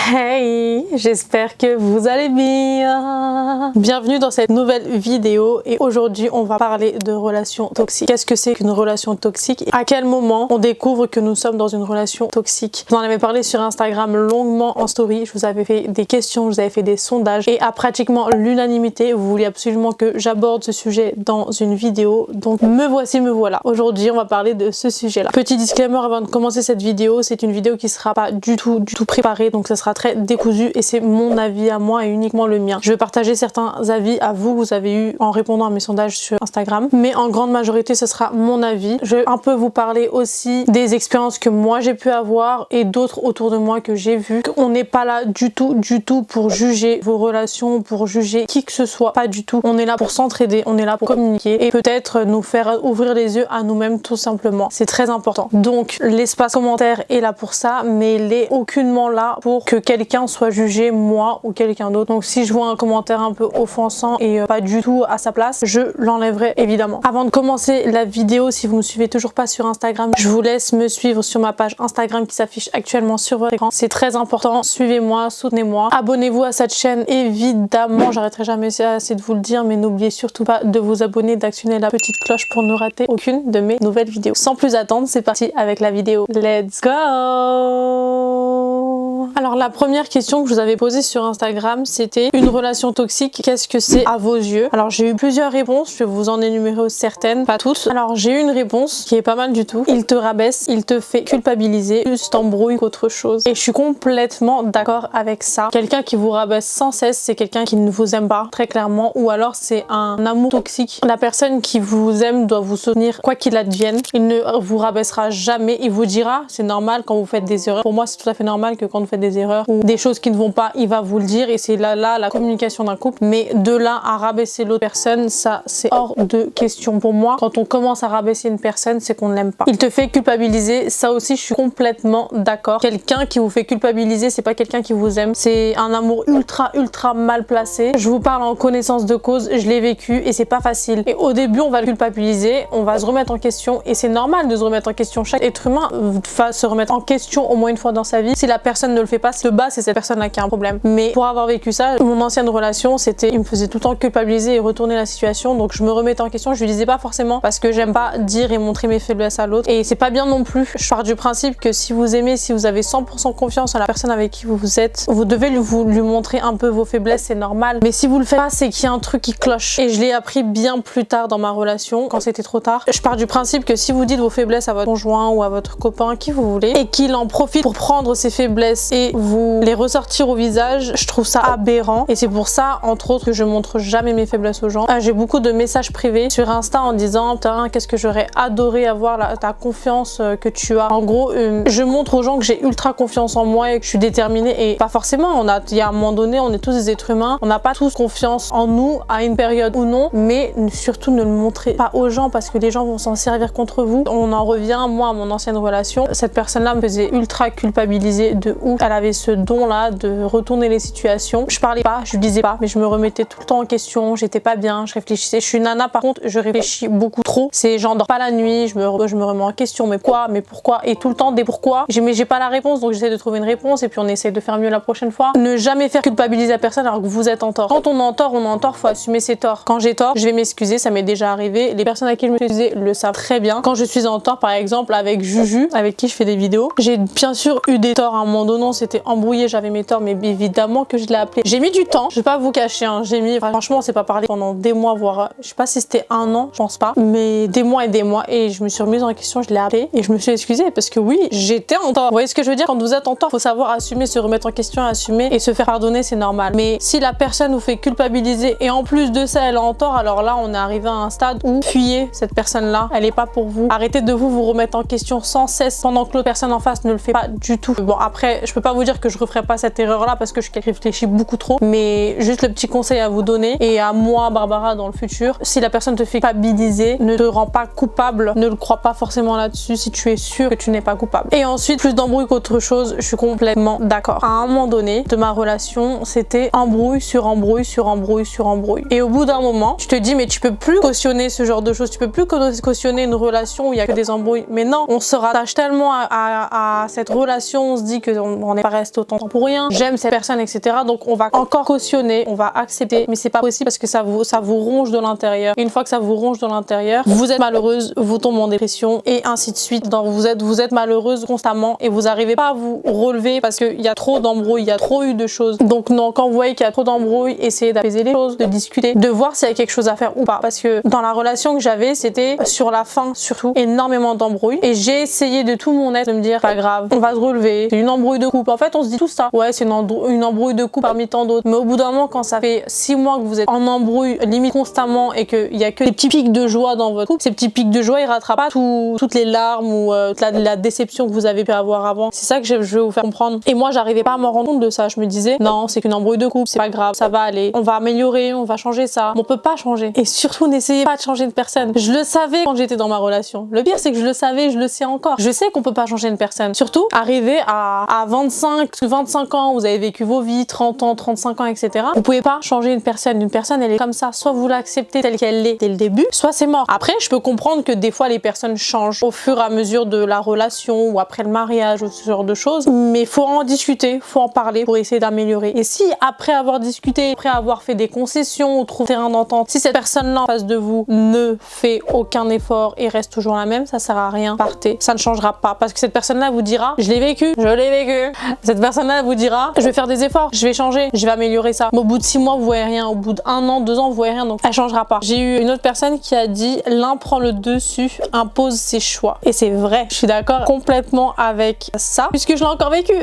Hey, j'espère que vous allez bien. Bienvenue dans cette nouvelle vidéo et aujourd'hui on va parler de relations toxiques. Qu'est-ce que c'est qu'une relation toxique? À quel moment on découvre que nous sommes dans une relation toxique? Je vous en avais parlé sur Instagram longuement en story, je vous avais fait des questions, je vous avais fait des sondages et à pratiquement l'unanimité, vous vouliez absolument que j'aborde ce sujet dans une vidéo. Donc me voici, me voilà. Aujourd'hui on va parler de ce sujet-là. Petit disclaimer avant de commencer cette vidéo, c'est une vidéo qui sera pas du tout préparée, donc ça sera très décousu et c'est mon avis à moi et uniquement le mien. Je vais partager certains avis à vous que vous avez eu en répondant à mes sondages sur Instagram, mais en grande majorité ce sera mon avis. Je vais un peu vous parler aussi des expériences que moi j'ai pu avoir et d'autres autour de moi que j'ai vu. On n'est pas là du tout pour juger vos relations, pour juger qui que ce soit, pas du tout. On est là pour s'entraider, on est là pour communiquer et peut-être nous faire ouvrir les yeux à nous-mêmes tout simplement. C'est très important. Donc l'espace commentaire est là pour ça, mais il est aucunement là pour que quelqu'un soit jugé, moi ou quelqu'un d'autre. Donc si je vois un commentaire un peu offensant et pas du tout à sa place, je l'enlèverai évidemment. Avant de commencer la vidéo, si vous me suivez toujours pas sur Instagram, je vous laisse me suivre sur ma page Instagram qui s'affiche actuellement sur votre écran. C'est très important, suivez-moi, soutenez-moi. Abonnez-vous à cette chaîne évidemment, j'arrêterai jamais assez de vous le dire, mais n'oubliez surtout pas de vous abonner, d'actionner la petite cloche pour ne rater aucune de mes nouvelles vidéos. Sans plus attendre, c'est parti avec la vidéo. Let's go! Alors la première question que je vous avais posée sur Instagram, c'était une relation toxique, qu'est-ce que c'est à vos yeux? Alors j'ai eu plusieurs réponses, je vais vous en énumérer certaines, pas toutes. Alors j'ai eu une réponse qui est pas mal du tout. Il te rabaisse, il te fait culpabiliser, plus t'embrouille qu'autre chose. Et je suis complètement d'accord avec ça. Quelqu'un qui vous rabaisse sans cesse, c'est quelqu'un qui ne vous aime pas, très clairement, ou alors c'est un amour toxique. La personne qui vous aime doit vous soutenir quoi qu'il advienne. Il ne vous rabaissera jamais, il vous dira, c'est normal quand vous faites des erreurs. Pour moi c'est tout à fait normal que quand vous faites des erreurs ou des choses qui ne vont pas, il va vous le dire et c'est là la communication d'un couple. Mais de là à rabaisser l'autre personne, ça c'est hors de question. Pour moi, quand on commence à rabaisser une personne, c'est qu'on ne l'aime pas. Il te fait culpabiliser, ça aussi je suis complètement d'accord. Quelqu'un qui vous fait culpabiliser, c'est pas quelqu'un qui vous aime, c'est un amour ultra mal placé. Je vous parle en connaissance de cause, je l'ai vécu et c'est pas facile. Et au début on va le culpabiliser, on va se remettre en question et c'est normal de se remettre en question. Chaque être humain va se remettre en question au moins une fois dans sa vie. Si la personne ne le fait pas, de base c'est cette personne là qui a un problème. Mais pour avoir vécu ça, mon ancienne relation, c'était, il me faisait tout le temps culpabiliser et retourner la situation, donc je me remettais en question. Je lui disais pas forcément parce que j'aime pas dire et montrer mes faiblesses à l'autre et c'est pas bien non plus. Je pars du principe que si vous aimez, si vous avez 100% confiance en la personne avec qui vous êtes, vous devez lui montrer un peu vos faiblesses, c'est normal. Mais si vous le faites pas, c'est qu'il y a un truc qui cloche. Et je l'ai appris bien plus tard dans ma relation, quand c'était trop tard. Je pars du principe que si vous dites vos faiblesses à votre conjoint ou à votre copain, qui vous voulez, et qu'il en profite pour prendre ses faiblesses et vous les ressortir au visage, je trouve ça aberrant et c'est pour ça entre autres que je montre jamais mes faiblesses aux gens. J'ai beaucoup de messages privés sur Insta en disant putain qu'est-ce que j'aurais adoré avoir ta confiance que tu as. En gros je montre aux gens que j'ai ultra confiance en moi et que je suis déterminée et pas forcément, il y a un moment donné on est tous des êtres humains, on n'a pas tous confiance en nous à une période ou non, mais surtout ne le montrez pas aux gens parce que les gens vont s'en servir contre vous. On en revient moi à mon ancienne relation, cette personne là me faisait ultra culpabiliser de ouf. Elle avait ce don là de retourner les situations. Je parlais pas, je disais pas, mais je me remettais tout le temps en question, j'étais pas bien, je réfléchissais. Je suis une nana par contre, je réfléchis beaucoup trop. C'est j'en dors pas la nuit, je me remets en question, mais quoi, mais pourquoi, et tout le temps des pourquoi. Mais j'ai pas la réponse, donc j'essaie de trouver une réponse et puis on essaie de faire mieux la prochaine fois. Ne jamais faire culpabiliser la personne alors que vous êtes en tort. Quand on est en tort, faut assumer ses torts. Quand j'ai tort, je vais m'excuser, ça m'est déjà arrivé. Les personnes à qui je me suis excusée le savent très bien. Quand je suis en tort, par exemple avec Juju, avec qui je fais des vidéos, j'ai bien sûr eu des torts à un moment donné, c'était embrouillé, j'avais mes torts, mais évidemment que je l'ai appelé. J'ai mis du temps, je vais pas vous cacher, hein. J'ai mis, franchement, on s'est pas parlé pendant des mois, voire, je sais pas si c'était un an, je pense pas, mais des mois et je me suis remise en question, je l'ai appelé et je me suis excusée parce que oui, j'étais en tort. Vous voyez ce que je veux dire? Quand vous êtes en tort, faut savoir assumer, se remettre en question, assumer et se faire pardonner, c'est normal. Mais si la personne vous fait culpabiliser et en plus de ça, elle est en tort, alors là, on est arrivé à un stade où fuyez cette personne-là, elle est pas pour vous. Arrêtez de vous remettre en question sans cesse pendant que l'autre personne en face ne le fait pas du tout. Bon, après, je peux pas vous dire que je referai pas cette erreur-là parce que je réfléchis beaucoup trop, mais juste le petit conseil à vous donner et à moi, Barbara, dans le futur, si la personne te fait culpabiliser, ne te rends pas coupable, ne le crois pas forcément là-dessus si tu es sûr que tu n'es pas coupable. Et ensuite, plus d'embrouille qu'autre chose, je suis complètement d'accord. À un moment donné de ma relation, c'était embrouille sur embrouille sur embrouille sur embrouille. Et au bout d'un moment, tu te dis mais tu peux plus cautionner ce genre de choses, tu peux plus cautionner une relation où il y a que des embrouilles. Mais non, on se rattache tellement à cette relation, on se dit qu'on est rester autant de temps pour rien, j'aime cette personne, etc. Donc on va encore cautionner, on va accepter, mais c'est pas possible parce que ça vous ronge de l'intérieur. Une fois que ça vous ronge de l'intérieur, vous êtes malheureuse, vous tombez en dépression et ainsi de suite. Donc vous êtes malheureuse constamment et vous n'arrivez pas à vous relever parce qu'il y a trop d'embrouilles, il y a trop eu de choses. Donc non, quand vous voyez qu'il y a trop d'embrouilles, essayez d'apaiser les choses, de discuter, de voir s'il y a quelque chose à faire ou pas. Parce que dans la relation que j'avais, c'était sur la fin surtout énormément d'embrouilles et j'ai essayé de tout mon être de me dire pas grave, on va se relever, c'est une embrouille de couple. En fait on se dit tout ça, ouais c'est une embrouille de couple parmi tant d'autres, mais au bout d'un moment quand ça fait 6 mois que vous êtes en embrouille limite constamment et qu'il y a que des petits pics de joie dans votre couple, ces petits pics de joie ils rattrapent pas toutes les larmes ou la déception que vous avez pu avoir avant. C'est ça que je vais vous faire comprendre. Et moi j'arrivais pas à m'en rendre compte de ça, je me disais non c'est qu'une embrouille de couple, c'est pas grave, ça va aller, on va améliorer, on va changer ça. On peut pas changer. Et surtout n'essayez pas de changer une personne. Je le savais quand j'étais dans ma relation. Le pire c'est que je le savais, je le sais encore. Je sais qu'on peut pas changer une personne. Surtout arriver à 25 ans, vous avez vécu vos vies, 30 ans, 35 ans, etc. Vous pouvez pas changer une personne. Une personne elle est comme ça. Soit vous l'acceptez telle qu'elle est dès le début, soit c'est mort. Après je peux comprendre que des fois les personnes changent au fur et à mesure de la relation ou après le mariage ou ce genre de choses. Mais faut en discuter, faut en parler pour essayer d'améliorer. Et si après avoir discuté, après avoir fait des concessions ou trouvé terrain d'entente, si cette personne-là en face de vous ne fait aucun effort et reste toujours la même, ça sert à rien. Partez, ça ne changera pas parce que cette personne-là vous dira je l'ai vécu, je l'ai vécu. Cette personne-là vous dira je vais faire des efforts, je vais changer, je vais améliorer ça. Mais au bout de 6 mois vous voyez rien, au bout d'1 an, 2 ans vous voyez rien, donc elle changera pas. J'ai eu une autre personne qui a dit l'un prend le dessus, impose ses choix. Et c'est vrai, je suis d'accord complètement avec ça puisque je l'ai encore vécu.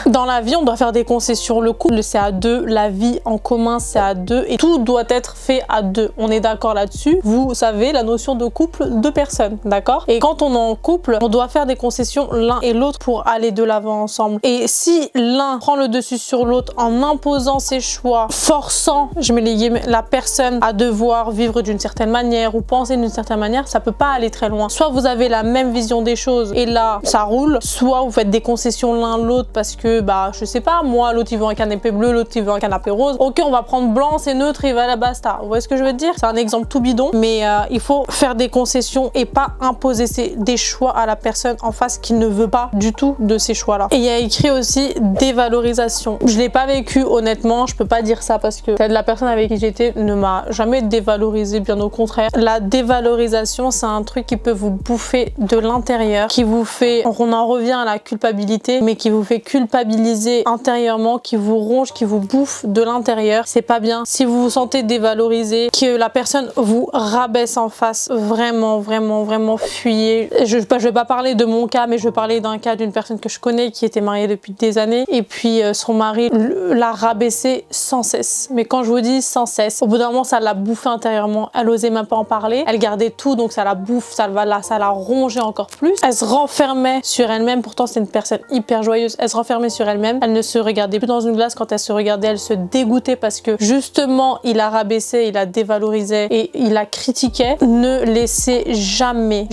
Dans la vie on doit faire des concessions, le couple c'est à deux, la vie en commun c'est à deux et tout doit être fait à deux. On est d'accord là-dessus. Vous savez la notion de couple, deux personnes, d'accord? Et quand on est en couple, on doit faire des concessions l'un et l'autre pour aller de l'avant ensemble. Et si l'un prend le dessus sur l'autre en imposant ses choix, forçant, je mets les guillemets, la personne à devoir vivre d'une certaine manière ou penser d'une certaine manière, ça peut pas aller très loin. Soit vous avez la même vision des choses et là ça roule, soit vous faites des concessions l'un l'autre parce que bah je sais pas, moi l'autre il veut un canapé bleu, l'autre il veut un canapé rose. Ok on va prendre blanc, c'est neutre et voilà basta. Vous voyez ce que je veux dire? C'est un exemple tout bidon, mais il faut faire des concessions et pas imposer des choix à la personne en face qui ne veut pas du tout de ces choix là. Et il y a écrit aussi dévalorisation. Je l'ai pas vécu honnêtement, je peux pas dire ça parce que la personne avec qui j'étais ne m'a jamais dévalorisé, bien au contraire. La dévalorisation c'est un truc qui peut vous bouffer de l'intérieur, qui vous fait, on en revient à la culpabilité, mais qui vous fait culpabiliser intérieurement, qui vous ronge, qui vous bouffe de l'intérieur. C'est pas bien. Si vous vous sentez dévalorisé, que la personne vous rabaisse en face, vraiment fuyez. Je vais pas parler de mon cas, mais je vais parler d'un cas d'une personne que je connais qui était mariée depuis des années et puis son mari l'a rabaissé sans cesse. Mais quand je vous dis sans cesse, au bout d'un moment ça l'a bouffé intérieurement. Elle osait même pas en parler. Elle gardait tout, donc ça la bouffe, ça l'a rongé encore plus. Elle se renfermait sur elle-même. Pourtant c'est une personne hyper joyeuse. Elle se renfermait sur elle-même. Elle ne se regardait plus dans une glace. Quand elle se regardait, elle se dégoûtait parce que justement il la rabaissait, il la dévalorisait et il la critiquait. Ne laissez jamais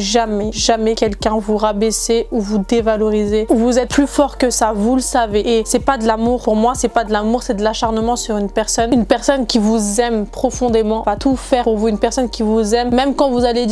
quelqu'un vous rabaisser ou vous dévaloriser. Vous êtes plus fort que ça, vous le savez. Et c'est pas de l'amour. Pour moi, c'est pas de l'amour, c'est de l'acharnement sur une personne. Une personne qui vous aime profondément va tout faire pour vous. Une personne qui vous aime, même quand vous allez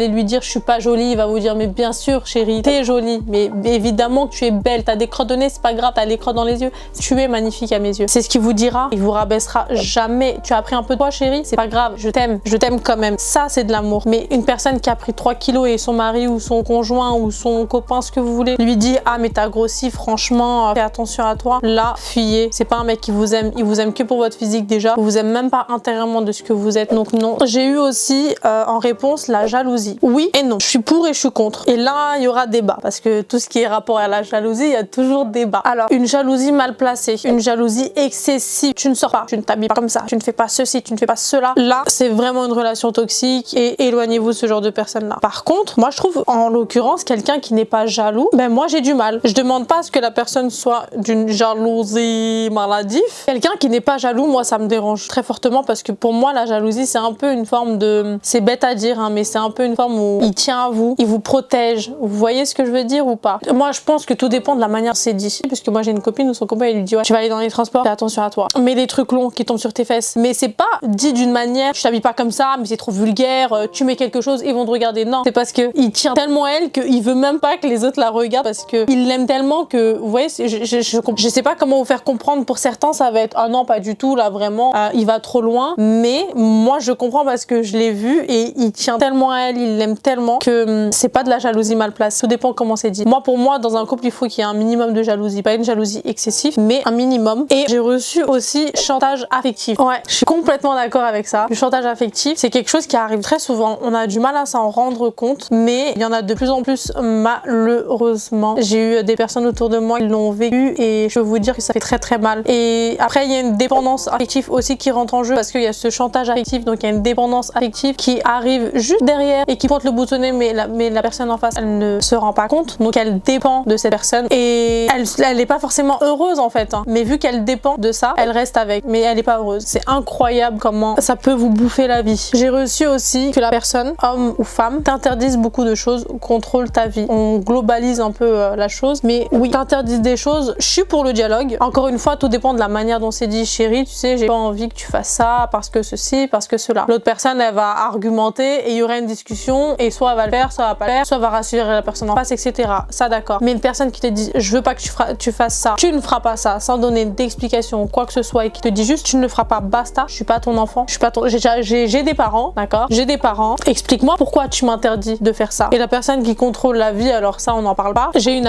lui dire je suis pas jolie, il va vous dire mais bien sûr chérie, t'es jolie, mais évidemment que tu es belle, t'as des crottes de nez, c'est pas grave, t'as des crottes dans les yeux, tu es magnifique à mes yeux. C'est ce qu'il vous dira, il vous rabaissera jamais. Tu as pris un peu de poids chérie, c'est pas grave, je t'aime quand même. Ça c'est de l'amour. Mais une personne qui a pris 3 kilos et son mari ou son conjoint ou son copain, ce que vous voulez, lui dit ah mais t'as grossi, franchement fais attention à toi, là fuyez. C'est pas un mec qui vous aime, il vous aime que pour votre physique déjà, il vous aime même pas intérieurement de ce que vous êtes, donc non. J'ai eu aussi en réponse la jalousie. Oui et non, je suis pour et je suis contre. Et là il y aura débat parce que tout ce qui est rapport à la jalousie, il y a toujours débat. Alors une jalousie mal placée, une jalousie excessive, tu ne sors pas, tu ne t'habilles pas comme ça, tu ne fais pas ceci, tu ne fais pas cela, là c'est vraiment une relation toxique et éloignez-vous de ce genre de personnes là. Par contre moi je trouve en l'occurrence quelqu'un qui n'est pas jaloux, ben moi j'ai du mal. Je demande pas à ce que la personne soit d'une jalousie maladive. Quelqu'un qui n'est pas jaloux, moi ça me dérange très fortement parce que pour moi la jalousie c'est un peu une forme de, c'est bête à dire hein, mais c'est un peu une forme où il tient à vous, il vous protège. Vous voyez ce que je veux dire ou pas? Moi je pense que tout dépend de la manière c'est dit, parce que moi j'ai une copine où son copain il lui dit ouais tu vas aller dans les transports, fais attention à toi, mets des trucs longs qui tombent sur tes fesses, mais c'est pas dit d'une manière tu t'habilles pas comme ça mais c'est trop vulgaire, tu mets quelque chose ils vont te regarder. Non, c'est parce que il tient tellement elle qu'il veut même pas que les autres la regardent parce que il l'aime tellement que vous voyez je sais pas comment vous faire comprendre. Pour certains, ça va être ah non, pas du tout, là vraiment, il va trop loin. Mais moi, je comprends parce que je l'ai vu et il tient tellement à elle, il l'aime tellement que c'est pas de la jalousie mal placée. Tout dépend comment c'est dit. Moi, pour moi, dans un couple, il faut qu'il y ait un minimum de jalousie, pas une jalousie excessive, mais un minimum. Et j'ai reçu aussi chantage affectif. Ouais, je suis complètement d'accord avec ça. Le chantage affectif, c'est quelque chose qui arrive très souvent. On a du mal à s'en rendre compte, mais il y en a de plus en plus malheureusement. J'ai eu des personnes autour de moi qui l'ont vécu et je peux vous dire que ça fait très très mal. Et après, il y a une dépendance affective aussi qui rentre en jeu parce qu'il y a ce chantage affectif, donc il y a une dépendance affective qui arrive juste derrière et qui pointe le boutonnet, mais la personne en face, elle ne se rend pas compte, donc elle dépend de cette personne et elle n'est pas forcément heureuse en fait, hein. Mais vu qu'elle dépend de ça, elle reste avec, mais elle n'est pas heureuse. C'est incroyable comment ça peut vous bouffer la vie. J'ai reçu aussi que la personne, homme ou femme, t'interdise beaucoup de choses, contrôle ta vie. On globalise un peu la chose, mais oui, t'interdise des choses. Je suis pour le dialogue. Encore une fois, tout dépend de la manière dont c'est dit. Chérie, tu sais, j'ai pas envie que tu fasses ça parce que ceci, parce que cela. L'autre personne, elle va argumenter et il y aura une discussion et soit elle va le faire, soit elle va pas le faire, soit elle va rassurer la personne en face, etc. Ça, d'accord. Mais une personne qui te dit je veux pas que tu fasses ça, tu ne feras pas ça, sans donner d'explication, quoi que ce soit, et qui te dit juste tu ne le feras pas, basta, je suis pas ton enfant, je suis pas ton... J'ai des parents, d'accord, j'ai des parents, explique-moi pourquoi tu m'interdis de faire ça. Et la personne qui contrôle la vie, alors ça on n'en parle pas. J'ai une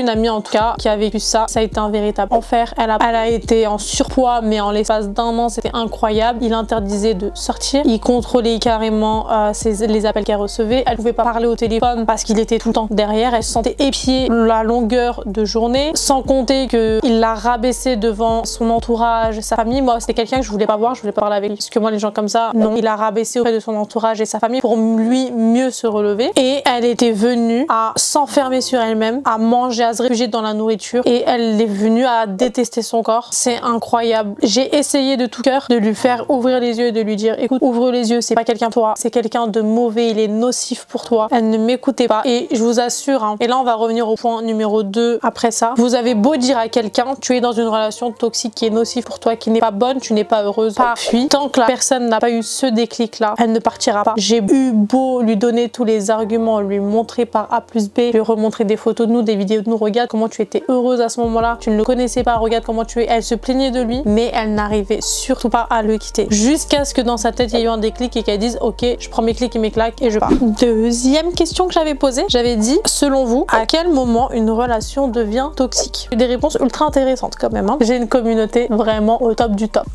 amie en tout cas qui a vécu ça, ça a été un véritable enfer. Elle a été en surpoids, mais en l'espace d'1 an c'était incroyable. Il interdisait de sortir, il contrôlait carrément les appels qu'elle recevait. Elle pouvait pas parler au téléphone parce qu'il était tout le temps derrière. Elle se sentait épiée la longueur de journée, sans compter qu'il l'a rabaissé devant son entourage, sa famille. Moi c'était quelqu'un que je voulais pas voir, je voulais pas parler avec lui parce que moi les gens comme ça, non. Il a rabaissé auprès de son entourage et sa famille pour lui mieux se relever. Et elle était venue à s'enfermer sur elle-même, à manger, à se réfugier dans la nourriture, et elle est venue à détester son corps. C'est incroyable. J'ai essayé de tout cœur de lui faire ouvrir les yeux et de lui dire écoute, ouvre les yeux, c'est pas quelqu'un pour toi, c'est quelqu'un de mauvais, il est nocif pour toi. Elle ne m'écoutait pas et je vous assure, hein, et là on va revenir au point numéro 2 après ça. Vous avez beau dire à quelqu'un tu es dans une relation toxique qui est nocive pour toi, qui n'est pas bonne, tu n'es pas heureuse, fuis. Tant que la personne n'a pas eu ce déclic là, elle ne partira pas. J'ai eu beau lui donner tous les arguments, lui montrer par A plus B, lui remontrer des photos de nous, des vidéos de nous, regarde comment tu étais heureuse à ce moment-là, tu ne le connaissais pas, regarde comment tu es. Elle se plaignait de lui, mais elle n'arrivait surtout pas à le quitter. Jusqu'à ce que dans sa tête il y ait eu un déclic et qu'elle dise ok, je prends mes clics et mes claques et je pars. Deuxième question que j'avais posée, j'avais dit selon vous, à quel moment une relation devient toxique? Des réponses ultra intéressantes quand même, hein. J'ai une communauté vraiment au top du top.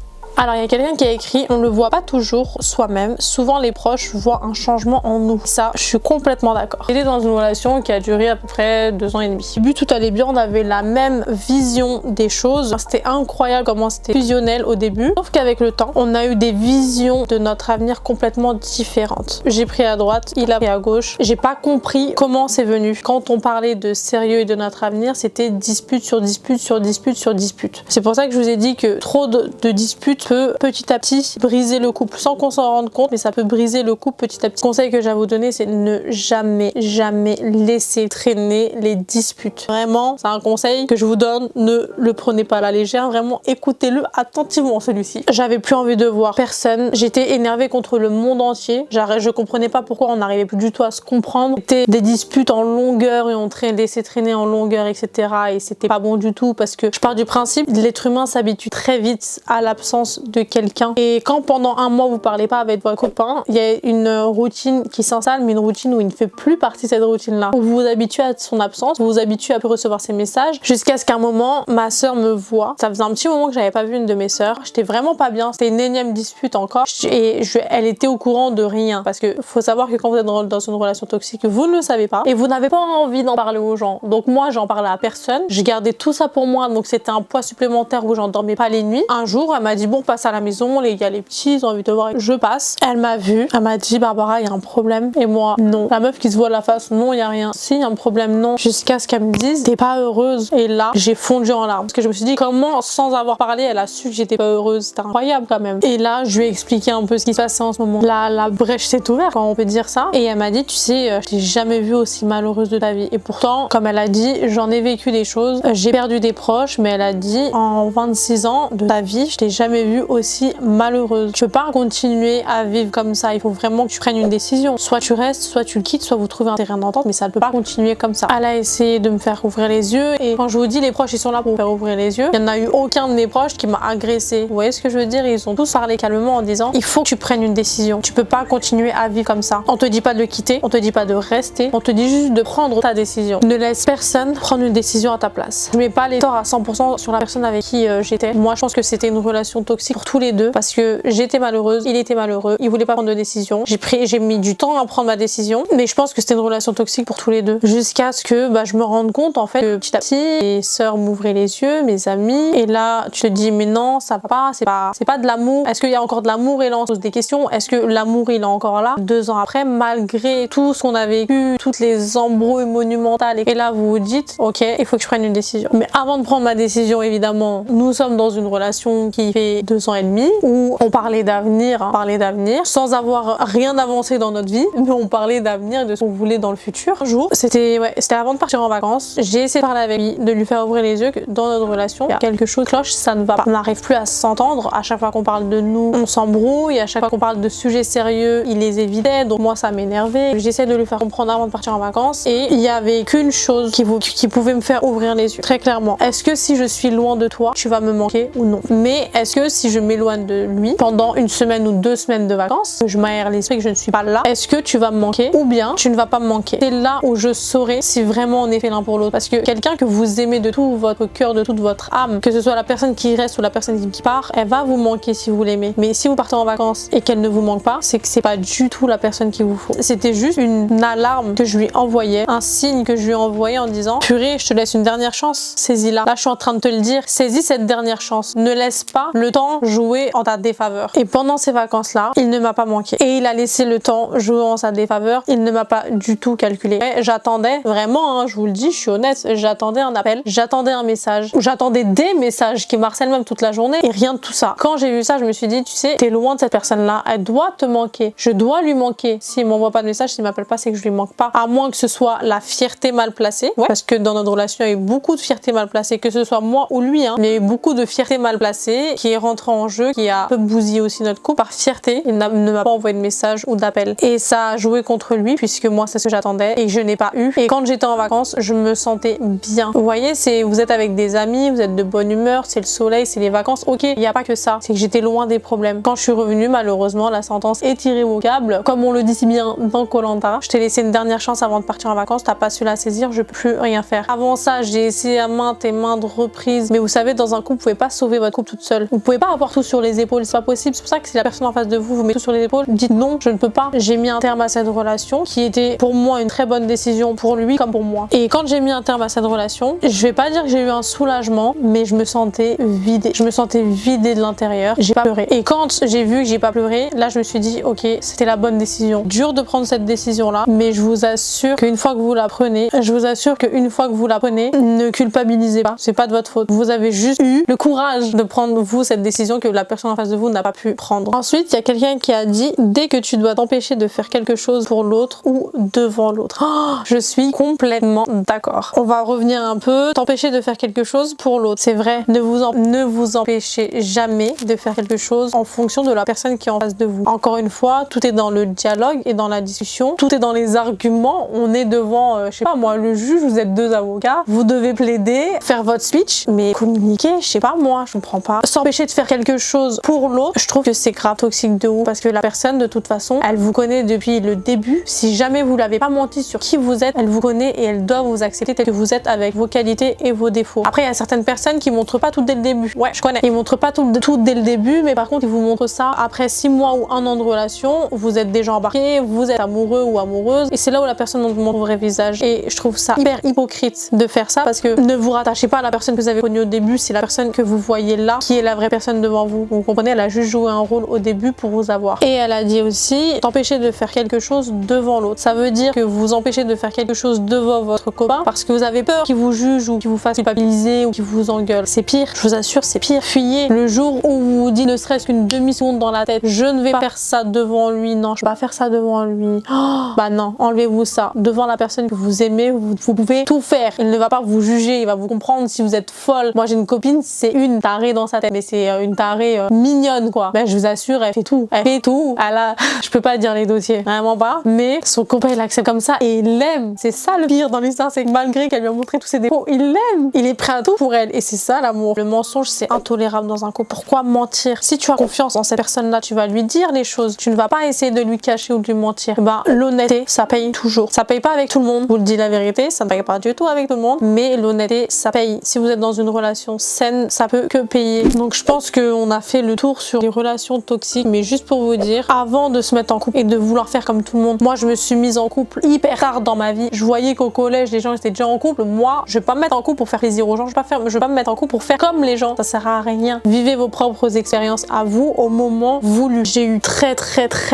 Alors il y a quelqu'un qui a écrit on ne le voit pas toujours soi-même, souvent les proches voient un changement en nous. Ça, je suis complètement d'accord. J'étais dans une relation qui a duré à peu près 2 ans et demi. Au début tout allait bien, on avait la même vision des choses. C'était incroyable comment c'était fusionnel au début. Sauf qu'avec le temps, on a eu des visions de notre avenir complètement différentes. J'ai pris à droite, il a pris à gauche. J'ai pas compris comment c'est venu. Quand on parlait de sérieux et de notre avenir, c'était dispute sur dispute sur dispute sur dispute. C'est pour ça que je vous ai dit que trop de disputes peut petit à petit briser le couple sans qu'on s'en rende compte, mais ça peut briser le couple petit à petit. Le conseil que j'ai à vous donner, c'est de ne jamais laisser traîner les disputes. Vraiment, c'est un conseil que je vous donne, ne le prenez pas à la légère, vraiment écoutez-le attentivement celui-ci. J'avais plus envie de voir personne, j'étais énervée contre le monde entier, je comprenais pas pourquoi on n'arrivait plus du tout à se comprendre. C'était des disputes en longueur et on laissait traîner en longueur, etc. Et c'était pas bon du tout parce que je pars du principe, l'être humain s'habitue très vite à l'absence de quelqu'un. Et quand pendant 1 mois vous parlez pas avec votre copain, il y a une routine qui s'installe, mais une routine où il ne fait plus partie de cette routine-là. Vous vous habituez à son absence, vous vous habituez à plus recevoir ses messages, jusqu'à ce qu'à un moment, ma soeur me voit. Ça faisait un petit moment que j'avais pas vu une de mes sœurs. J'étais vraiment pas bien. C'était une énième dispute encore. Elle était au courant de rien. Parce que faut savoir que quand vous êtes dans une relation toxique, vous ne le savez pas et vous n'avez pas envie d'en parler aux gens. Donc moi, j'en parlais à personne. Je gardais tout ça pour moi. Donc c'était un poids supplémentaire où j'en dormais pas les nuits. Un jour, elle m'a dit bon, passe à la maison, il y a les petits, ils ont envie de te voir. Je passe. Elle m'a vue. Elle m'a dit Barbara, il y a un problème. Et moi, non. La meuf qui se voit la face, non, il y a rien. Si, il y a un problème, non. Jusqu'à ce qu'elle me dise t'es pas heureuse. Et là, j'ai fondu en larmes. Parce que je me suis dit comment, sans avoir parlé, elle a su que j'étais pas heureuse. C'était incroyable quand même. Et là, je lui ai expliqué un peu ce qui se passait en ce moment. La brèche s'est ouverte, quand on peut dire ça. Et elle m'a dit tu sais, je t'ai jamais vue aussi malheureuse de ta vie. Et pourtant, comme elle a dit, j'en ai vécu des choses. J'ai perdu des proches, mais elle a dit en 26 ans de ta vie, je t'ai jamais vue eu aussi malheureuse. Tu peux pas continuer à vivre comme ça. Il faut vraiment que tu prennes une décision. Soit tu restes, soit tu le quittes, soit vous trouvez un terrain d'entente, mais ça ne peut pas continuer comme ça. Elle a essayé de me faire ouvrir les yeux, et quand je vous dis les proches ils sont là pour vous faire ouvrir les yeux, il n'y en a eu aucun de mes proches qui m'a agressé. Vous voyez ce que je veux dire? Ils ont tous parlé calmement en disant il faut que tu prennes une décision. Tu peux pas continuer à vivre comme ça. On te dit pas de le quitter, on te dit pas de rester, on te dit juste de prendre ta décision. Ne laisse personne prendre une décision à ta place. Je mets pas les torts à 100% sur la personne avec qui j'étais. Moi je pense que c'était une relation toxique pour tous les deux parce que j'étais malheureuse, il était malheureux, il voulait pas prendre de décision. J'ai mis du temps à prendre ma décision, mais je pense que c'était une relation toxique pour tous les deux. Jusqu'à ce que je me rende compte en fait que petit à petit, mes sœurs m'ouvraient les yeux, mes amis, et là tu te dis mais non ça va pas, c'est pas de l'amour. Est-ce qu'il y a encore de l'amour? Et là on se pose des questions. Est-ce que l'amour il est encore là 2 ans après, malgré tout ce qu'on a vécu, toutes les embrouilles monumentales, et là vous vous dites ok il faut que je prenne une décision. Mais avant de prendre ma décision, évidemment nous sommes dans une relation qui fait 2 ans et demi où on parlait d'avenir, sans avoir rien avancé dans notre vie, mais on parlait d'avenir, de ce qu'on voulait dans le futur. Un jour, c'était avant de partir en vacances, j'ai essayé de parler avec lui, de lui faire ouvrir les yeux que dans notre relation, il y a quelque chose qui cloche, ça ne va pas. On n'arrive plus à s'entendre. À chaque fois qu'on parle de nous, on s'embrouille. À chaque fois qu'on parle de sujets sérieux, il les évitait. Donc moi, ça m'énervait. J'essaie de lui faire comprendre avant de partir en vacances. Et il y avait qu'une chose qui pouvait me faire ouvrir les yeux, très clairement. Est-ce que si je suis loin de toi, tu vas me manquer ou non? Mais est-ce que si je m'éloigne de lui pendant 1 semaine ou 2 semaines de vacances, que je m'aère l'esprit, que je ne suis pas là, est-ce que tu vas me manquer ou bien tu ne vas pas me manquer? C'est là où je saurai si vraiment on est fait l'un pour l'autre. Parce que quelqu'un que vous aimez de tout votre cœur, de toute votre âme, que ce soit la personne qui reste ou la personne qui part, elle va vous manquer si vous l'aimez. Mais si vous partez en vacances et qu'elle ne vous manque pas, c'est que c'est pas du tout la personne qu'il vous faut. C'était juste une alarme que je lui envoyais, un signe que je lui envoyais en disant purée, je te laisse une dernière chance, saisis-la. Là je suis en train de te le dire, saisis cette dernière chance. Ne laisse pas le temps jouer en ta défaveur. Et pendant ces vacances là, il ne m'a pas manqué. Et il a laissé le temps jouer en sa défaveur. Il ne m'a pas du tout calculé. J'attendais vraiment, je vous le dis, je suis honnête, j'attendais un appel, j'attendais un message, ou j'attendais des messages qui m'harcèlent même toute la journée, et rien de tout ça. Quand j'ai vu ça, je me suis dit, tu sais, t'es loin de cette personne-là, elle doit te manquer, je dois lui manquer. S'il m'envoie pas de message, s'il m'appelle pas, c'est que je lui manque pas. À moins que ce soit la fierté mal placée, parce que dans notre relation, il y a eu beaucoup de fierté mal placée, que ce soit moi ou lui, mais il y a eu beaucoup de fierté mal placée qui est rentrée en jeu, qui a un peu bousillé aussi notre couple. Par fierté, il ne m'a pas envoyé de message ou d'appel. Et ça a joué contre lui, puisque moi, c'est ce que j'attendais et je n'ai pas eu. Et quand j'étais en vacances, je me sentais bien. Vous voyez, vous êtes avec des amis, vous êtes de bonne humeur, c'est le soleil, c'est les vacances. Ok, il n'y a pas que ça. C'est que j'étais loin des problèmes. Quand je suis revenue, malheureusement, la sentence est irrévocable. Comme on le dit si bien dans Koh-Lanta, je t'ai laissé une dernière chance avant de partir en vacances, t'as pas su la saisir, je peux plus rien faire. Avant ça, j'ai essayé à maintes et maintes reprises. Mais vous savez, dans un couple, vous pouvez pas sauver votre couple toute seule. Vous pouvez pas avoir tout sur les épaules, c'est pas possible. C'est pour ça que si la personne en face de vous vous met tout sur les épaules, dites non, je ne peux pas. J'ai mis un terme à cette relation qui était pour moi une très bonne décision pour lui comme pour moi. Et quand j'ai mis un terme à cette relation, je vais pas dire que j'ai eu un soulagement, mais je me sentais vidée. Je me sentais vidée de l'intérieur. J'ai pas pleuré. Et quand j'ai vu que j'ai pas pleuré, là je me suis dit ok, c'était la bonne décision. Dur de prendre cette décision là, mais je vous assure qu'une fois que vous la prenez, ne culpabilisez pas. C'est pas de votre faute. Vous avez juste eu le courage de prendre vous cette décision que la personne en face de vous n'a pas pu prendre. Ensuite, il y a quelqu'un qui a dit dès que tu dois t'empêcher de faire quelque chose pour l'autre ou devant l'autre. Oh, je suis complètement d'accord. On va revenir un peu. T'empêcher de faire quelque chose pour l'autre. C'est vrai. Ne vous empêchez jamais de faire quelque chose en fonction de la personne qui est en face de vous. Encore une fois, tout est dans le dialogue et dans la discussion. Tout est dans les arguments. On est devant, je sais pas moi, le juge, vous êtes 2 avocats. Vous devez plaider, faire votre speech, mais communiquer, je sais pas moi, je comprends pas. S'empêcher de faire quelque chose pour l'autre, je trouve que c'est grave toxique de ouf parce que la personne, de toute façon, elle vous connaît depuis le début. Si jamais vous l'avez pas menti sur qui vous êtes, elle vous connaît et elle doit vous accepter tel que vous êtes avec vos qualités et vos défauts. Après, il y a certaines personnes qui montrent pas tout dès le début. Ouais, je connais. Ils montrent pas tout dès le début, mais par contre, ils vous montrent ça après 6 mois ou 1 an de relation. Vous êtes déjà embarqué, vous êtes amoureux ou amoureuse et c'est là où la personne montre le vrai visage. Et je trouve ça hyper hypocrite de faire ça parce que ne vous rattachez pas à la personne que vous avez connue au début, c'est la personne que vous voyez là qui est la vraie personne devant vous. Vous comprenez, elle a juste joué un rôle au début pour vous avoir. Et elle a dit aussi, t'empêcher de faire quelque chose devant l'autre. Ça veut dire que vous empêchez de faire quelque chose devant votre copain parce que vous avez peur qu'il vous juge ou qu'il vous fasse culpabiliser ou qu'il vous engueule. C'est pire, je vous assure, c'est pire. Fuyez le jour où vous vous dites ne serait-ce qu'une demi-seconde dans la tête, je ne vais pas faire ça devant lui, non, je vais pas faire ça devant lui. Oh, bah non, enlevez-vous ça. Devant la personne que vous aimez, vous pouvez tout faire. Il ne va pas vous juger, il va vous comprendre si vous êtes folle. Moi j'ai une copine, c'est une tarée dans sa tête, mais c'est une tarée mignonne quoi. Ben je vous assure, elle fait tout. Elle fait tout. Elle a, je peux pas dire les dossiers, vraiment pas. Mais son copain il l'accepte comme ça et il l'aime. C'est ça le pire dans l'histoire, c'est que malgré qu'elle lui a montré tous ses défauts, il l'aime. Il est prêt à tout pour elle et c'est ça l'amour. Le mensonge c'est intolérable dans un couple. Pourquoi mentir? Si tu as confiance en cette personne-là, tu vas lui dire les choses. Tu ne vas pas essayer de lui cacher ou de lui mentir. Ben l'honnêteté, ça paye toujours. Ça paye pas avec tout le monde. Je vous le dis la vérité, ça ne paye pas du tout avec tout le monde. Mais l'honnêteté, ça paye. Si vous êtes dans une relation saine, ça peut que payer. Donc je pense qu'on a fait le tour sur les relations toxiques. Mais juste pour vous dire, avant de se mettre en couple et de vouloir faire comme tout le monde, moi je me suis mise en couple hyper tard dans ma vie. Je voyais qu'au collège, les gens étaient déjà en couple. Moi, je vais pas me mettre en couple pour faire plaisir aux gens. Je vais pas me mettre en couple pour faire comme les gens. Ça sert à rien. Vivez vos propres expériences à vous au moment voulu. J'ai eu très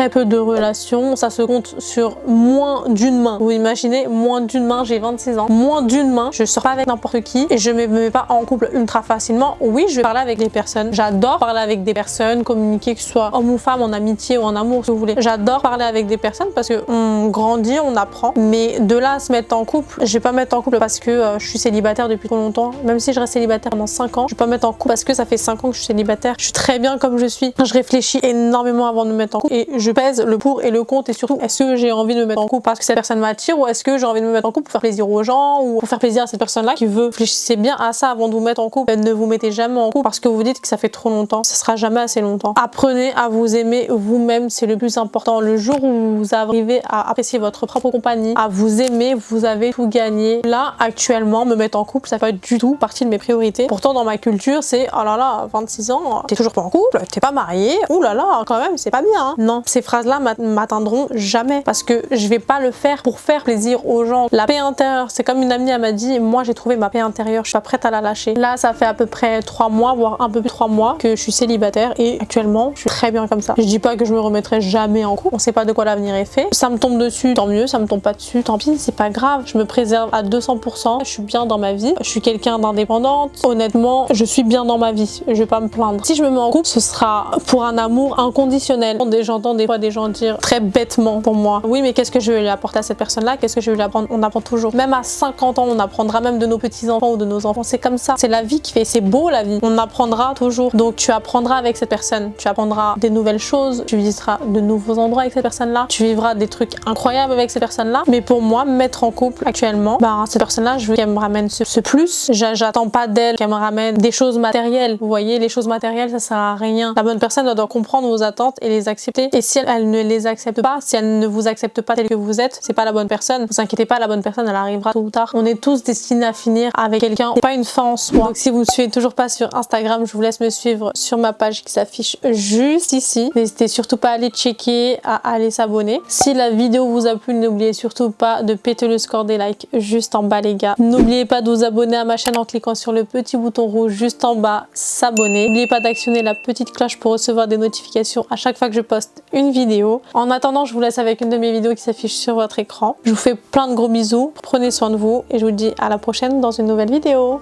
peu de relations. Ça se compte sur moins d'une main. Vous imaginez, moins d'une main, j'ai 26 ans. Moins d'une main, je sors pas avec n'importe qui et je me mets pas en couple ultra facilement. Oui, je vais parler avec les personnes. J'adore parler avec des personnes, communiquer, que ce soit homme ou femme, en amitié ou en amour, si vous voulez. J'adore parler avec des personnes parce que on grandit, on apprend. Mais de là à se mettre en couple, je vais pas me mettre en couple parce que je suis célibataire depuis trop longtemps. Même si je reste célibataire pendant 5 ans, je vais pas me mettre en couple parce que ça fait 5 ans que je suis célibataire. Je suis très bien comme je suis. Je réfléchis énormément avant de me mettre en couple et je pèse le pour et le contre et surtout est-ce que j'ai envie de me mettre en couple parce que cette personne m'attire ou est-ce que j'ai envie de me mettre en couple pour faire plaisir aux gens ou pour faire plaisir à cette personne-là qui veut. Réfléchissez bien à ça avant de vous mettre en couple. Ne vous mettez jamais en couple parce que vous dites que ça fait trop longtemps. Ça sera jamais assez longtemps. Apprenez à vous aimer vous-même, c'est le plus important. Le jour où vous arrivez à apprécier votre propre compagnie, à vous aimer, vous avez tout gagné. Là, actuellement, me mettre en couple, ça fait pas du tout partie de mes priorités. Pourtant, dans ma culture, c'est oh là là, 26 ans, t'es toujours pas en couple, t'es pas marié, ouh là là, quand même, c'est pas bien. Hein. Non, ces phrases-là m'atteindront jamais parce que je vais pas le faire pour faire plaisir aux gens. La paix intérieure, c'est comme une amie, elle m'a dit, moi j'ai trouvé ma paix intérieure, je suis pas prête à la lâcher. Là, ça fait à peu près 3 mois, voire un peu plus de 3 mois que je suis célibataire et actuellement, je suis très bien comme ça. Je dis pas que je me remettrai jamais en couple, on sait pas de quoi l'avenir est fait. Ça me tombe dessus, tant mieux, ça me tombe pas dessus, tant pis, c'est pas grave. Je me préserve à 200%, je suis bien dans ma vie, je suis quelqu'un d'indépendante. Honnêtement, je suis bien dans ma vie, je vais pas me plaindre. Si je me mets en couple, ce sera pour un amour inconditionnel. J'entends des fois des gens dire très bêtement pour moi, oui mais qu'est-ce que je vais lui apporter à cette personne-là, qu'est-ce que je vais lui apprendre? On apprend toujours. Même à 50 ans, on apprendra même de nos petits-enfants ou de nos enfants. C'est comme ça, c'est la vie qui fait, c'est beau la vie. On apprendra toujours. Donc tu apprendras avec cette personne, tu apprendras des nouvelles choses, tu visiteras de nouveaux endroits avec cette personne-là, tu vivras des trucs incroyables avec cette personne-là. Mais pour moi, me mettre en couple actuellement, cette personne-là, je veux qu'elle me ramène ce plus. J'attends pas d'elle qu'elle me ramène des choses matérielles. Vous voyez, les choses matérielles, ça sert à rien. La bonne personne doit comprendre vos attentes et les accepter. Et si elle ne les accepte pas, si elle ne vous accepte pas tel que vous êtes, c'est pas la bonne personne. Vous inquiétez pas, la bonne personne, elle arrivera tôt ou tard. On est tous destinés à finir avec quelqu'un. C'est pas une fin en soi. Donc si vous ne suivez toujours pas sur Instagram, je vous laisse me suivre sur ma page qui s'affiche juste ici. N'hésitez surtout pas à aller checker, à aller s'abonner. Si la vidéo vous a plu, n'oubliez surtout pas de péter le score des likes juste en bas les gars. N'oubliez pas de vous abonner à ma chaîne en cliquant sur le petit bouton rouge juste en bas, s'abonner. N'oubliez pas d'actionner la petite cloche pour recevoir des notifications à chaque fois que je poste une vidéo. En attendant, je vous laisse avec une de mes vidéos qui s'affiche sur votre écran. Je vous fais plein de gros bisous, prenez soin de vous et je vous dis à la prochaine dans une nouvelle vidéo.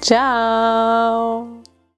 Ciao!